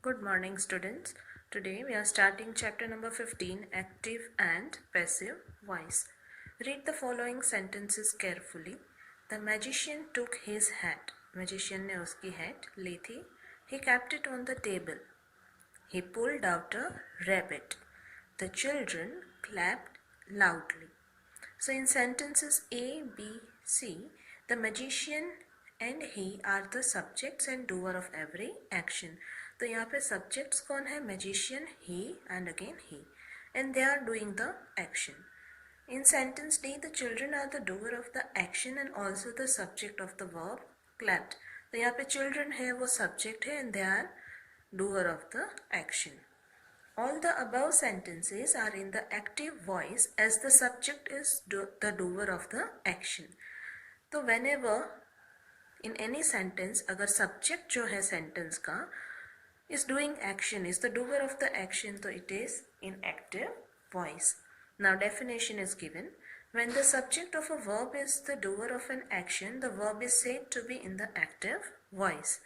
Good morning, students. Today we are starting chapter number 15, active and passive voice. Read the following sentences carefully. The magician took his hat. Magician ने उसकी hat ली थी. He kept it on the table. He pulled out a rabbit. The children clapped loudly. So in sentences A, B, C, the magician and he are the subjects and doer of every action. तो यहाँ पे subjects कौन है? Magician, he and again he, and they are doing the action. In sentence D, the children are the doer of the action and also the subject of the verb clapped. तो यहाँ पे children है वो subject है and they are doer of the action. All the above sentences are in the active voice as the subject is the doer of the action. तो whenever in any sentence अगर subject जो है sentence का is doing action, is the doer of the action, so it is in active voice. Now definition is given. When the subject of a verb is the doer of an action, the verb is said to be in the active voice.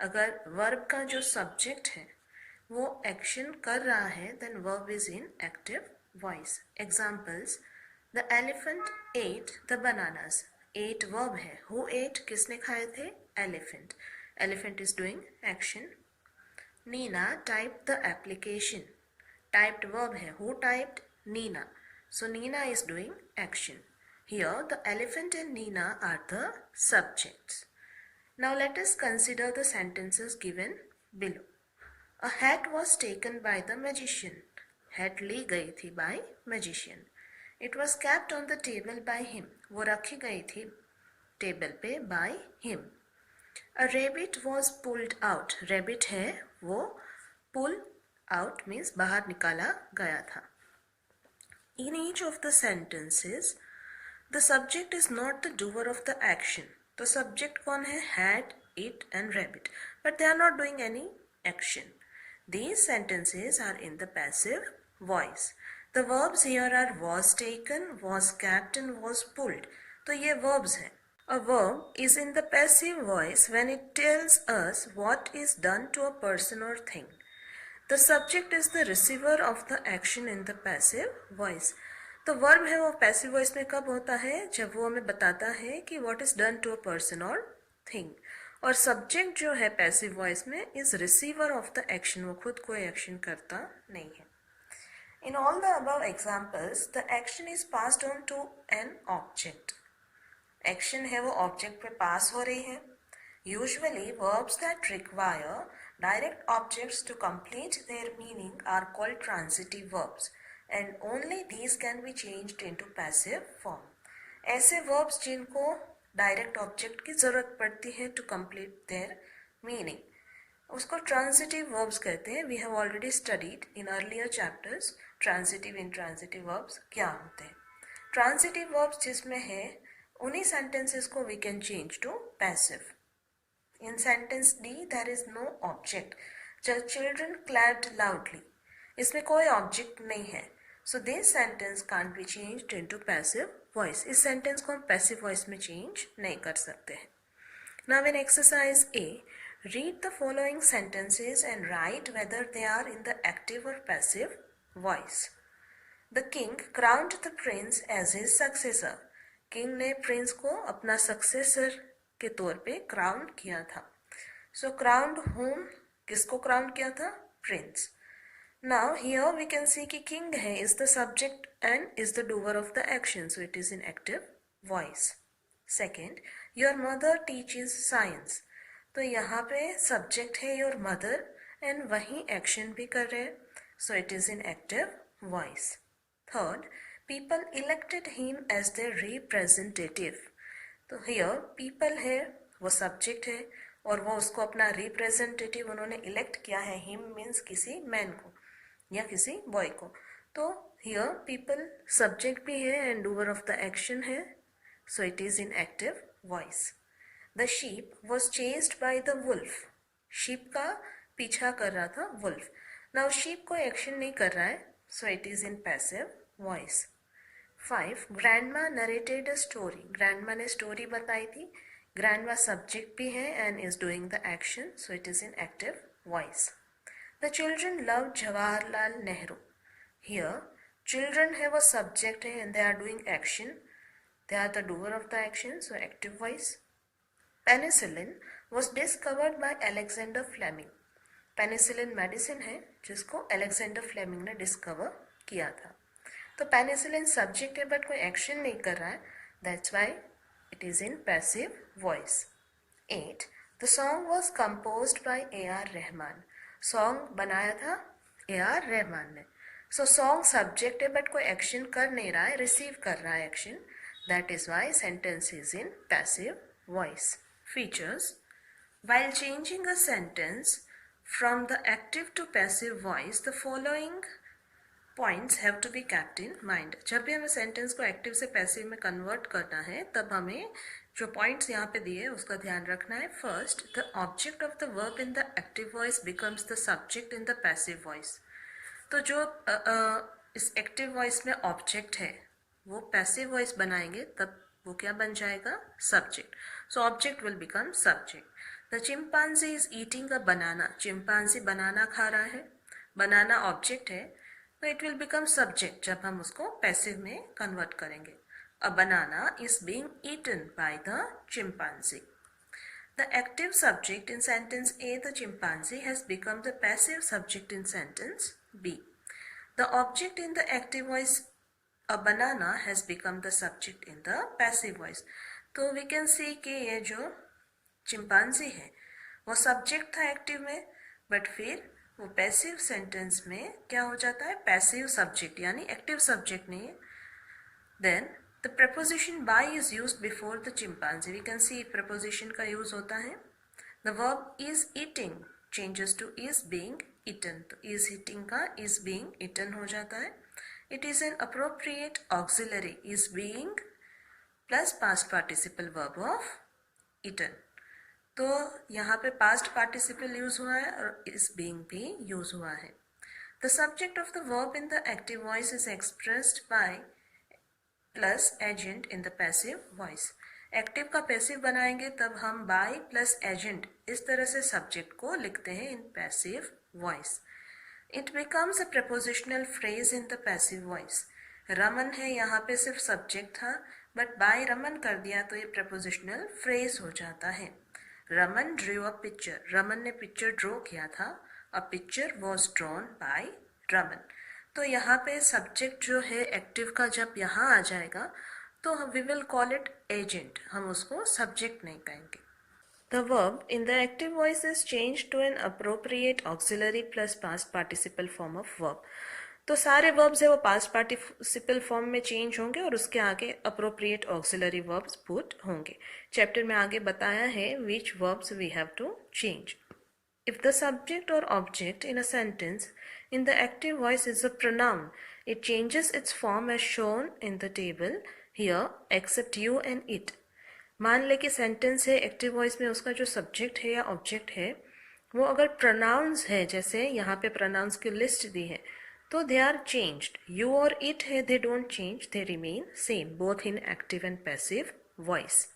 अगर verb का जो subject है वो action कर रहा है, then verb is in active voice. Examples: the elephant ate the bananas. Ate verb है. Who ate? किसने खाए थे? Elephant. Elephant is doing action. Nina typed the application. Typed verb है. Who typed? Nina. So Nina is doing action. Here the elephant and Nina are the subjects. Now let us consider the sentences given below. A hat was taken by the magician. Hat ली गई थी by magician. It was kept on the table by him. वो रखी गई थी table पे by him. A rabbit was pulled out. Rabbit है वो pull out means बाहर निकाला गया था. In each of the sentences, the subject is not the doer of the action. तो subject कौन है? Hat, it and rabbit. But they are not doing any action. These sentences are in the passive voice. The verbs here are was taken, was kept and was pulled. तो ये verbs हैं. A verb is in the passive voice when it tells us what is done to a person or thing. The subject is the receiver of the action in the passive voice. तो verb है वो passive voice में कब होता है? जब वो हमें बताता है कि what is done to a person or thing. और subject जो है passive voice में is receiver of the action. वो खुद कोई action करता नहीं है. In all the above examples, the action is passed on to an object. Action है वो object पे pass हो रही है. Usually, verbs that require direct objects to complete their meaning are called transitive verbs, and only these can be changed into passive form. ऐसे verbs जिनको direct object की जरूरत पड़ती है to complete their meaning, उसको transitive verbs कहते हैं. We have already studied in earlier chapters transitive, intransitive verbs क्या होते हैं. Transitive verbs जिसमें है उन्हीं sentences को we can change to passive. In sentence D, there is no object. The children clapped loudly. इसमें कोई object नहीं है. So this sentence can't be changed into passive voice. इस sentence को हम passive voice में change नहीं कर सकते हैं. Now in exercise A, read the following sentences and write whether they are in the active or passive voice. The king crowned the prince as his successor. King ने prince को अपना successor के तौर पे क्राउन किया था. So crowned whom? किसको crown किया था? Prince. Now here we can see कि किंग है is the subject and is the doer of the action, so it is in active voice. Second, your mother teaches science. तो यहाँ पे subject है your mother and वही action भी कर रहे हैं, so it is in active voice. Third, people elected him as their representative. तो हियर पीपल है वो सब्जेक्ट है और वो उसको अपना रिप्रेजेंटेटिव उन्होंने इलेक्ट किया है. हिम मीन्स किसी मैन को या किसी बॉय को. तो हियर पीपल सब्जेक्ट भी है and doer of the action है, so it is in active voice. The sheep was chased by the wolf. Sheep का पीछा कर रहा था वुल्फ. नाउ शीप कोई एक्शन नहीं कर रहा है, so it is in passive voice. 5. Grandma narrated a story. Grandma ने स्टोरी बताई थी. ग्रैंडमा सब्जेक्ट भी है and is doing the action, so it is in active voice. The children loved Jawaharlal Nehru. Here, children have a subject and they are doing action. They are the doer of the action, so active voice. Penicillin was discovered by Alexander Fleming. Penicillin medicine है जिसको Alexander Fleming ने discover किया था. तो penicillin subject है but कोई action नहीं कर रहा है, that's why it is in passive voice. 8. The song was composed by A.R. Rahman. Song बनाया था A.R. रहमान ने. सो सॉन्ग सब्जेक्ट है बट कोई एक्शन कर नहीं रहा है, रिसीव कर रहा है action, that is why sentence is in passive voice. Features. While changing a sentence from the active to passive voice, the following points have to be kept in mind. जब भी हमें सेंटेंस को active से passive में convert करना है तब हमें जो पॉइंट्स यहाँ पे दिए उसका ध्यान रखना है. First, the object of the verb in the active voice becomes the subject in the passive voice. तो जो इस एक्टिव वॉइस में ऑब्जेक्ट है वो पैसिव वॉइस बनाएंगे तब वो क्या बन जाएगा, subject. So object will become subject. The chimpanzee is eating a banana. Chimpanzee banana खा रहा है, बनाना ऑब्जेक्ट है, तो इट विल बिकम सब्जेक्ट जब हम उसको पैसिव में कन्वर्ट करेंगे. A banana is being eaten by the chimpanzee. The active subject in sentence A, the chimpanzee, has become the passive subject in sentence B. The object in the active voice a banana has become the subject in the passive voice. तो we can see कि ये जो chimpanzee है वो subject था active में, but फिर वो पैसिव सेंटेंस में क्या हो जाता है, पैसिव सब्जेक्ट, यानी एक्टिव सब्जेक्ट नहीं है. Then the preposition by is used before the chimpanzee. we can see preposition का यूज होता है. The verb is eating changes to is being eaten. तो is eating का is being eaten हो जाता है. It is an appropriate auxiliary, is being plus past participle verb of eaten. तो यहाँ पे past participle यूज हुआ है और is being भी यूज हुआ है. The subject of the verb in the active voice is expressed by plus agent in the passive voice. Active का पैसिव बनाएंगे तब हम by plus agent इस तरह से सब्जेक्ट को लिखते हैं in passive voice. It becomes a prepositional phrase in the passive voice. Raman है यहाँ पे सिर्फ सब्जेक्ट था, बट बाय रमन कर दिया तो ये prepositional phrase हो जाता है. Raman drew a picture. Raman ने पिक्चर ड्रॉ किया था. A picture was drawn by Raman. तो यहाँ पे सब्जेक्ट जो है एक्टिव का जब यहाँ आ जाएगा तो we will call it agent. हम उसको सब्जेक्ट नहीं कहेंगे. The verb in the active voice is changed to an appropriate auxiliary plus past participle form of verb. तो सारे verbs है वो past participle form में change होंगे और उसके आगे appropriate auxiliary verbs put होंगे. चैप्टर में आगे बताया है which verbs we have to change. If the subject or object in a sentence in the active voice is a pronoun, it changes its form as shown in the table here except you and it. मान ले कि sentence है active voice में, उसका जो subject है या object है वो अगर प्रोनाउंस है, जैसे यहाँ पे प्रोनाउंस की लिस्ट दी है, तो दे आर चेंज्ड. यू और इट है, they don't change, they remain same both in active and passive voice.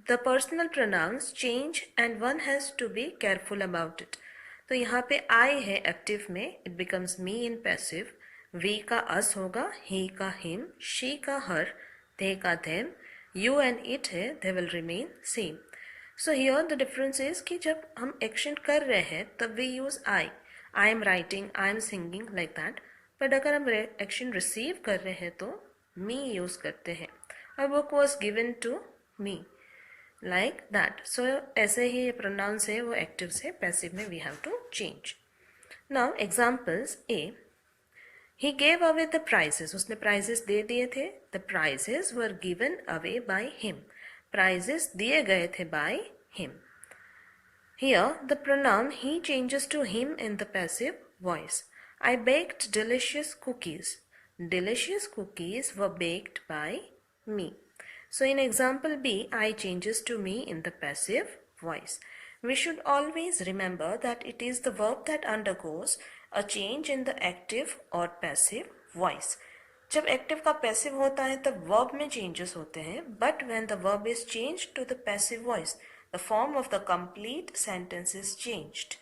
The personal pronouns change and one has to be careful about it. तो यहाँ पे I है active में, it becomes me in passive. We का us होगा, ही का him, she का हर, दे का देम, you and it है, they will remain same. So here the difference is कि जब हम एक्शन कर रहे हैं तब we use I am writing, I am singing like that. but अगर हम एक्शन रिसीव कर रहे हैं तो me यूज करते हैं. A book was given to me like that. So ऐसे ही ये pronouns है वो एक्टिव से पैसिव में we have to change. Now examples. A, he gave away the prizes. उसने prizes दे दिए थे. The prizes were given away by him. Prizes दिए गए थे by him. Here the pronoun he changes to him in the passive voice. I baked delicious cookies. Delicious cookies were baked by me. So in example B, I changes to me in the passive voice. We should always remember that it is the verb that undergoes a change in the active or passive voice. जब active का passive होता है तब verb में changes होते हैं, but when the verb is changed to the passive voice the form of the complete sentence is changed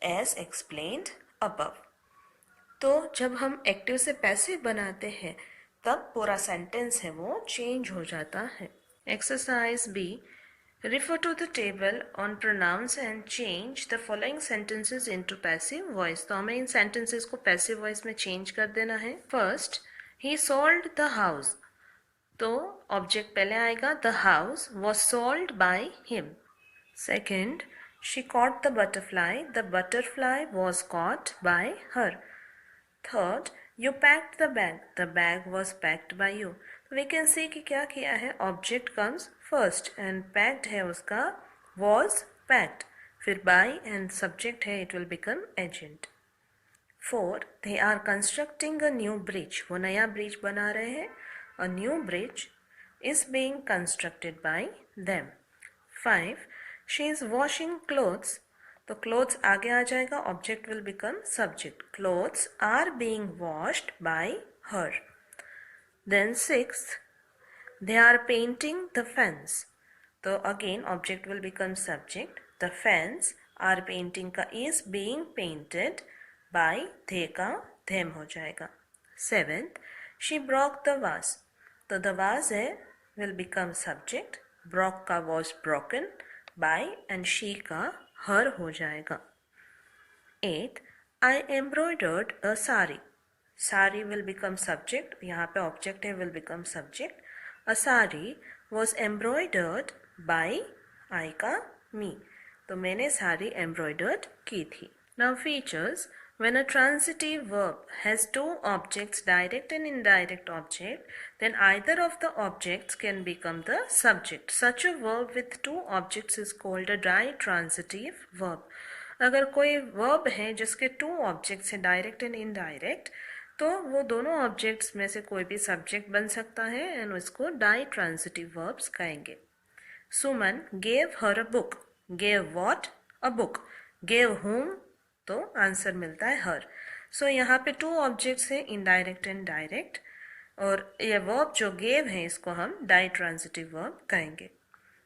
as explained above. तो जब हम एक्टिव से पैसिव बनाते हैं तब पूरा सेंटेंस है वो चेंज हो जाता है. Exercise B, refer to the table on pronouns and change the following sentences into passive voice. तो हमें इन sentences को passive voice में change कर देना है. First, he sold the house. तो object पहले आएगा, the house was sold by him. Second, she caught the butterfly. The butterfly was caught by her. Third, you packed the bag. The bag was packed by you. We can see कि क्या किया है, object comes first and packed है उसका was packed, फिर by and subject है, it will become agent. 4, they are constructing a new bridge. वो नया bridge बना रहे हैं. A new bridge is being constructed by them. 5, she is washing clothes. तो clothes आगे आ जाएगा, object will become subject. Clothes are being washed by her. Then 6th, they are painting the fence. तो again object will become subject. The fence are painting का is being painted by, they का them हो जाएगा. 7th, she broke the vase. तो the vase है will become subject. Broke का was broken by and she का her हो जाएगा. 8th, I embroidered a sari. Sari will become subject. यहाँ पे object है will become subject. A sari was embroidered by I का me. तो मैंने साड़ी embroidered की थी. Now features. When a transitive verb has two objects, direct and indirect object, then either of the objects can become the subject. Such a verb with two objects is called a ditransitive verb. अगर कोई verb है जिसके two objects हैं direct and indirect, तो वो दोनों objects में से कोई भी subject बन सकता है and उसको ditransitive verbs कहेंगे. Suman gave her a book. Gave what? A book. Gave whom? तो आंसर मिलता है हर. सो यहाँ पे टू ऑब्जेक्ट्स हैं, इनडायरेक्ट एंड डायरेक्ट, और ये वर्ब जो गेव है इसको हम डाइट्रांजिटिव वर्ब कहेंगे.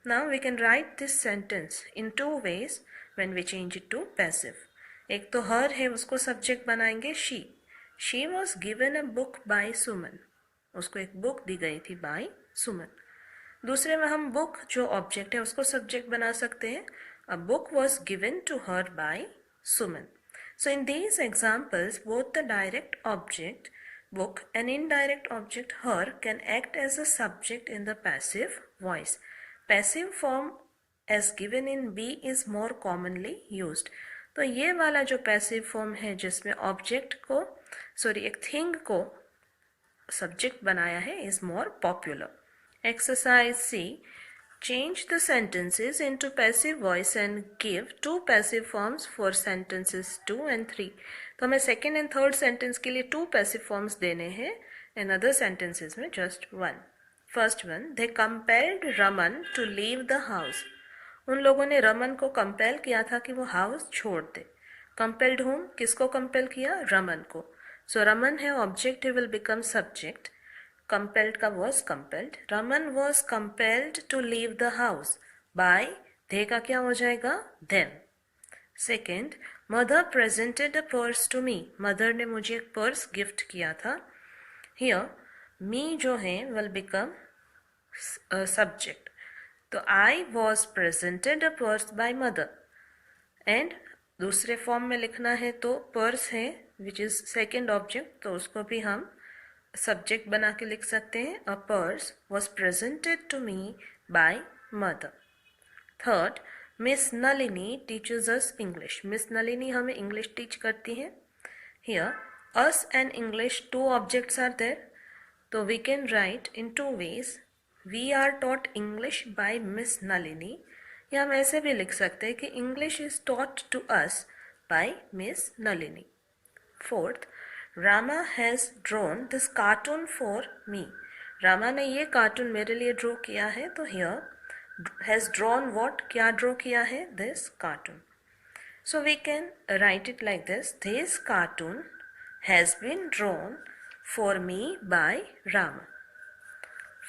Now we can write this sentence in two ways when we change it to passive. एक तो हर है उसको सब्जेक्ट बनाएंगे she. She was given a book by Suman. उसको एक बुक दी गई थी बाय सुमन. दूसरे में हम बुक जो ऑब्जेक्ट है उसको सब्जेक्ट बना सकते हैं. A book was given to her by Suman. So in these examples, both the direct object book and indirect object her can act as a subject in the passive voice. Passive form as given in B is more commonly used. तो ये वाला जो passive form है जिसमें object को एक thing को subject बनाया है is more popular. Exercise C. Change the sentences into passive voice and give two passive forms for sentences 2 and 3. तो हमें second and third sentence के लिए two passive forms देने हैं and other sentences में just one. First one, they compelled Raman to leave the house. उन लोगों ने रमन को compel किया था कि वो house छोड़ दे. Compelled whom? किसको compel किया? रमन को. So Raman है object, will become subject. Compelled का was compelled. Raman was compelled to leave the house by, they का क्या हो जाएगा? them. Second, mother presented a purse to me. Mother ने मुझे एक पर्स गिफ्ट किया था. Here, me जो है will become subject. तो I was presented a purse by mother. And दूसरे फॉर्म में लिखना है तो पर्स है which is second object, तो उसको भी हम सब्जेक्ट बना के लिख सकते हैं. A purse was presented to me by mother. Third, miss Nalini teaches us English. Miss Nalini हमें इंग्लिश टीच करती हैं. Here us and English two objects are there, तो we can write in two ways. We are taught English by miss Nalini, या हम ऐसे भी लिख सकते हैं कि English is taught to us by miss Nalini. Fourth, Rama has drawn this cartoon for me. Rama ने ये कार्टून मेरे लिए ड्रॉ किया है. तो here has drawn what? क्या ड्रॉ किया है? This cartoon. So we can write it like this. This cartoon has been drawn for me by Rama.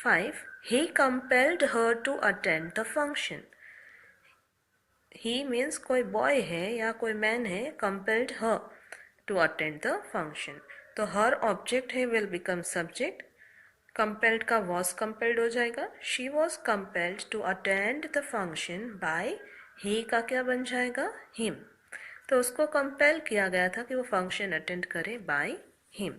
5. He compelled her to attend the function. He means कोई boy है या कोई man है, compelled her to attend the function. तो her object है will become subject. Compelled का was compelled हो जाएगा. She was compelled to attend the function by. He का क्या बन जाएगा? हिम. तो उसको कंपेल किया गया था कि वो फंक्शन अटेंड करे by him.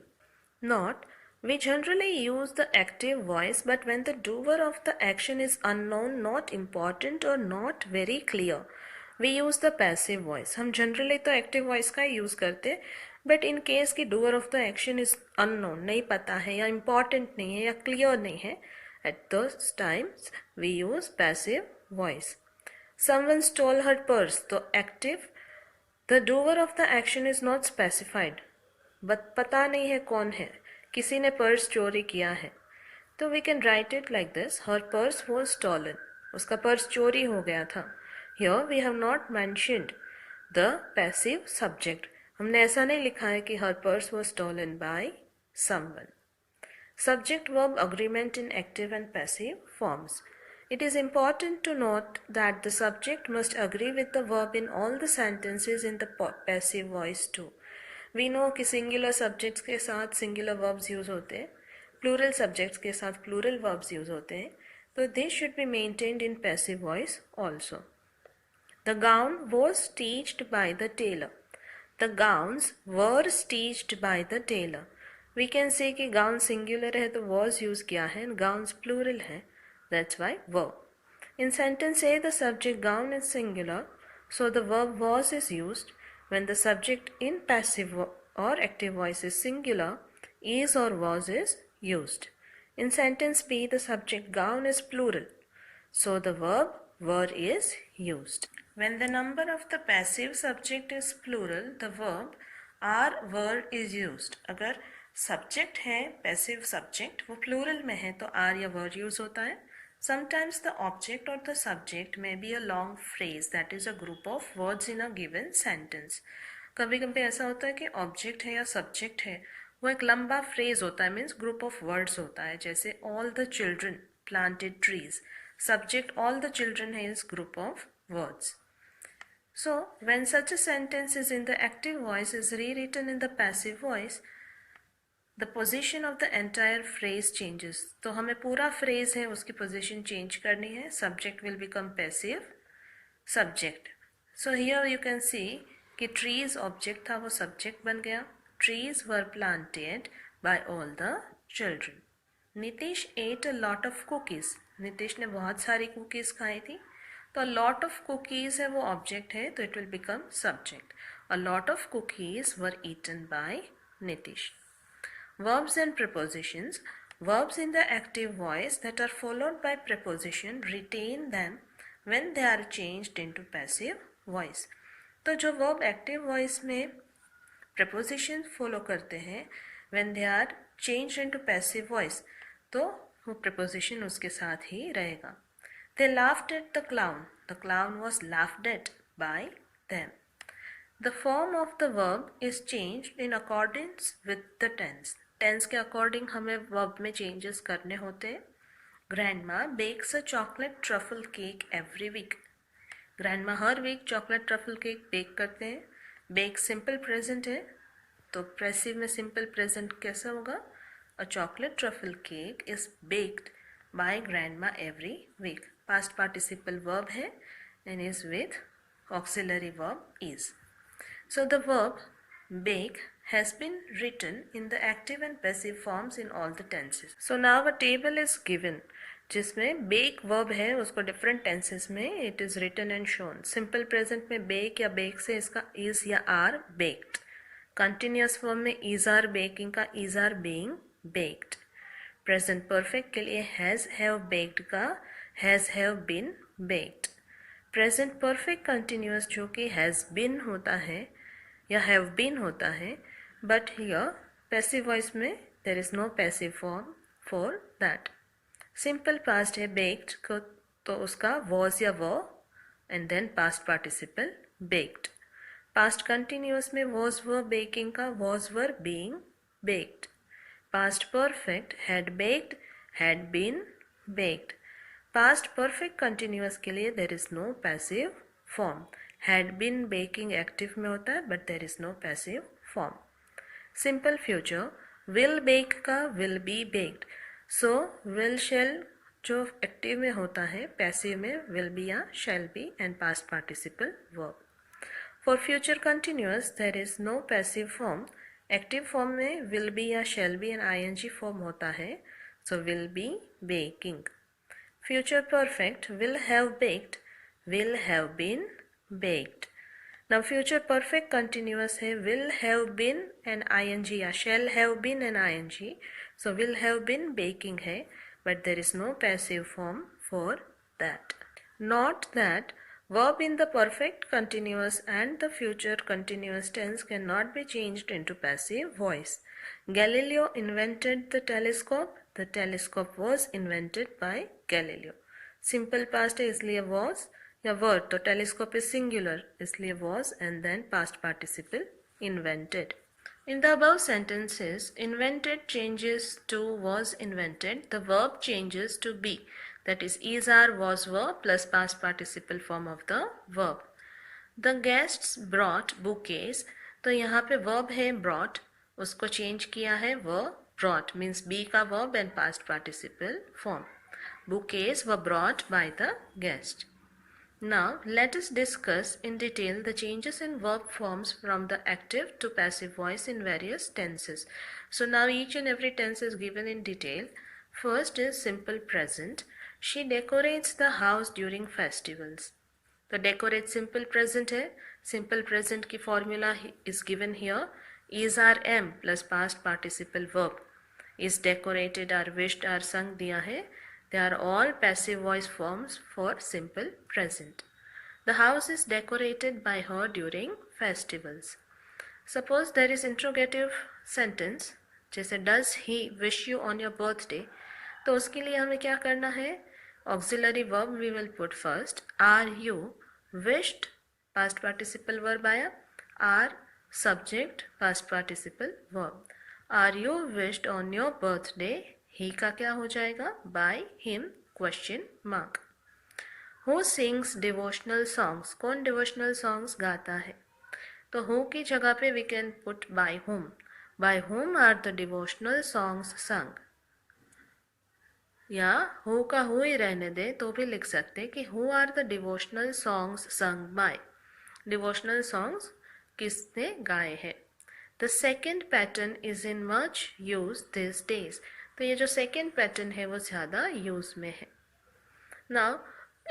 Not. We generally use the active voice, but when the doer of the action is unknown, not important or not very clear, we use the passive voice. हम generally तो active voice का use करते, but in case कि doer of the action is unknown, नहीं पता है या important नहीं है या clear नहीं है, at those times we use passive voice. Someone stole her purse, तो active. The doer of the action is not specified. पता नहीं है कौन है, किसी ने पर्स चोरी किया है. तो we can write it like this, her purse was stolen. उसका पर्स चोरी हो गया था. Here we have not mentioned the passive subject. हमने ऐसा नहीं लिखा है कि her purse was stolen by someone. Subject verb agreement in active and passive forms. It is important to note that the subject must agree with the verb in all the sentences in the passive voice too. We know कि singular subjects के साथ singular verbs use होते हैं, plural subjects के साथ plural verbs use होते हैं, तो they should be maintained in passive voice also. The gown was stitched by the tailor. The gowns were stitched by the tailor. We can say कि gown singular है तो was use किया है, gowns plural है, that's why were. In sentence A, the subject gown is singular, so the verb was is used. When the subject in passive or active voice is singular, is or was is used. In sentence B, the subject gown is plural, so the verb were is used. When the number of the passive subject is plural, the verb are were is used. अगर subject है passive subject वो plural में है तो are या were use होता है. Sometimes the object or the subject may be a long phrase, that is a group of words in a given sentence. कभी कभी ऐसा होता है कि object है या subject है वो एक लंबा phrase होता है, means group of words होता है. जैसे all the children planted trees. Subject all the children is group of words. So when such a sentence is in the active voice is rewritten in the passive voice, the position of the entire phrase changes. तो हमें पूरा phrase है उसकी position change करनी है. Subject will become passive subject. So here you can see कि trees object था वो subject बन गया. Trees were planted by all the children. Nitish ate a lot of cookies. Nitish ने बहुत सारी cookies खाई थी. तो lot of cookies है वो object है तो it will become subject. A lot of cookies were eaten by Nitish. Verbs and prepositions. Verbs in the active voice that are followed by preposition retain them when they are changed into passive voice. तो जो verb active voice में preposition follow करते हैं when they are changed into passive voice, तो वो preposition उसके साथ ही रहेगा. They laughed at the clown. The clown was laughed at by them. The form of the verb is changed in accordance with the tense. Tense के according हमें verb में changes करने होते हैं. Grandma bakes a chocolate truffle cake every week. Grandma her week chocolate truffle cake bake करते हैं. Bake simple present है, तो passive में simple present कैसा होगा? A chocolate truffle cake is baked by grandma every week. Past participle verb है and is with auxiliary verb is. So the verb bake has been written in the active and passive forms in all the tenses. So now a table is given जिसमें bake verb है उसको different tenses में it is written and shown. Simple present में bake या bake से इसका is या are baked. Continuous form में is are baking का is are being baked. Present perfect के लिए has have baked का has have been baked. Present perfect continuous जो कि has been होता है या have been होता है, but here passive voice में there is no passive form for that. Simple past है baked को तो उसका was या were and then past participle baked. Past continuous में was were baking का was were being baked. Past perfect had baked been baked. Past perfect continuous के लिए there is no passive form. Had been baking active में होता है but there is no passive form. Simple future, will bake का will be baked. So will shall जो active में होता है passive में will be या shall be and past participle verb. For future continuous there is no passive form. Active form में will be या shall be and ing form होता है. So will be baking. Future perfect, will have baked, will have been baked. Now future perfect continuous है will have been and ing या shall have been and ing. So will have been baking है but there is no passive form for that. Note that verb in the perfect continuous and the future continuous tense cannot be changed into passive voice. Galileo invented the telescope. The telescope was invented by Galileo. Simple past है इसलिए was या were तो telescope is singular इसलिए was and then past participle invented. In the above sentences, invented changes to was invented. The verb changes to be. That is are was were plus past participle form of the verb. The guests brought bouquets. तो यहाँ पे verb है brought, उसको change किया है were brought means be का verb and past participle form. Bouquets were brought by the guest. Now let us discuss in detail the changes in verb forms from the active to passive voice in various tenses. So now each and every tense is given in detail. First is simple present. She decorates the house during festivals. तो decorate simple present है. Simple present की formula is given here. Is are am plus past participle verb. Is decorated are wished are sung दिया है. They are all passive voice forms for simple present. The house is decorated by her during festivals. Suppose there is interrogative sentence जैसे does he wish you on your birthday, तो उसके लिए हमें क्या करना है? Auxiliary verb we will put first. Are you wished past participle verb आया. Are subject past participle verb. Are you wished on your birthday? He का क्या हो जाएगा? By him question mark. Who sings devotional songs? कौन devotional songs गाता है? तो who की जगह पे we can put by whom. By whom are the devotional songs sung? या who का who ही रहने दे तो भी लिख सकते कि who are the devotional songs sung by. Devotional songs किसने गाए हैं? The second pattern is in much use these days. तो ये जो second pattern है वो ज़्यादा use में है. Now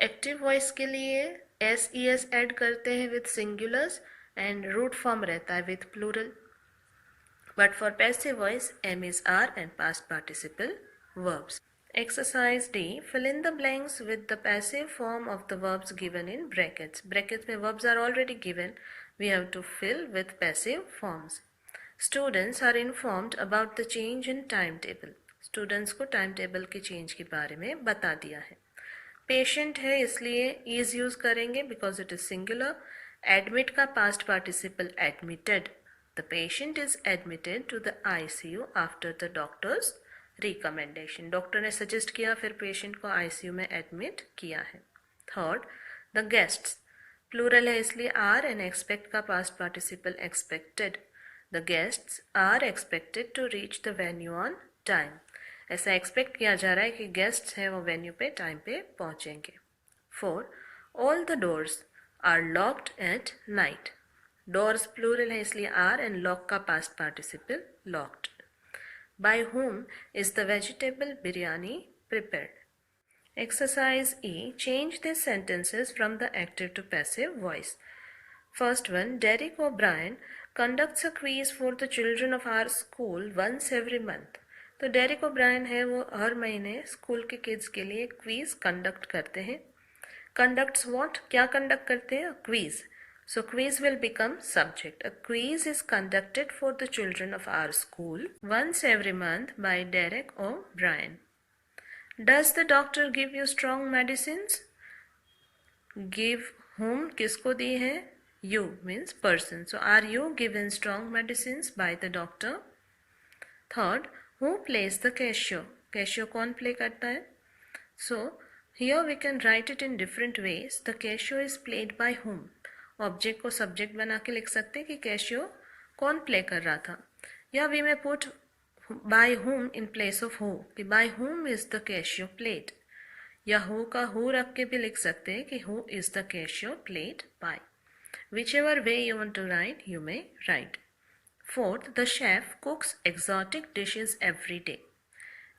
एक्टिव वॉइस के लिए एस ई एस एड करते हैं with singulars and root form रहता है with plural. But for passive voice am is are and past participle verbs. Exercise D, fill in the blanks with the passive form of the verbs given in brackets. Brackets में verbs are already given, we have to fill with passive forms. Students are informed about the change in time table. Students को time table के change के बारे में बता दिया है. Patient है इसलिए इज यूज करेंगे because it is singular. Admit का past participle admitted. The patient is admitted to the ICU after the doctor's recommendation. Doctor ने सजेस्ट किया फिर पेशेंट को आईसीयू में एडमिट किया है. थर्ड, द गेस्ट्स प्लूरल है इसलिए आर एंड एक्सपेक्ट का past participle expected. The guests are expected to reach the venue on time. ऐसा एक्सपेक्ट किया जा रहा है कि गेस्ट्स हैं वो वेन्यू पे टाइम पे पहुंचेंगे. 4, all the doors are locked at night. Doors plural है इसलिए आर एंड लॉक का past participle locked. By whom is the vegetable biryani prepared? Exercise E, change these sentences from the active to passive voice. First one, Derek O'Brien conducts a quiz for the children of our school once every month. तो Derek O'Brien है वो हर महीने school के kids के लिए quiz conduct करते हैं. Conducts what, क्या कंडक्ट करते हैं? Quiz. So quiz will become subject. A quiz is conducted for the children of our school once every month by Derek O'Brien. Does the doctor give you strong medicines? Give whom किसको दी है? You means person. So are you given strong medicines by the doctor? Third, Who plays the Casio? Casio कौन play करता है? So Here we can write it in different ways. The Casio is played by whom? Object को subject बना के लिख सकते हैं कि कैशियो कौन प्ले कर रहा था, या वी में put buy whom in place of who, कि by whom is the Casio played, या who का who रख के भी लिख सकते हैं कि who is the Casio played by. Whichever way you want to write, you may write. Fourth, the chef cooks exotic dishes every day.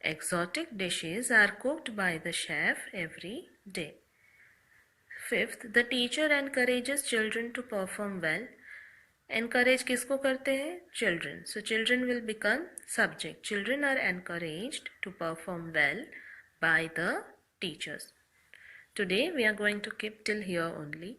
Exotic dishes are cooked by the chef every day. Fifth, the teacher encourages children to perform well. Encourage किसको करते हैं? Children. So children will become subject. Children are encouraged to perform well by the teachers. Today we are going to keep till here only.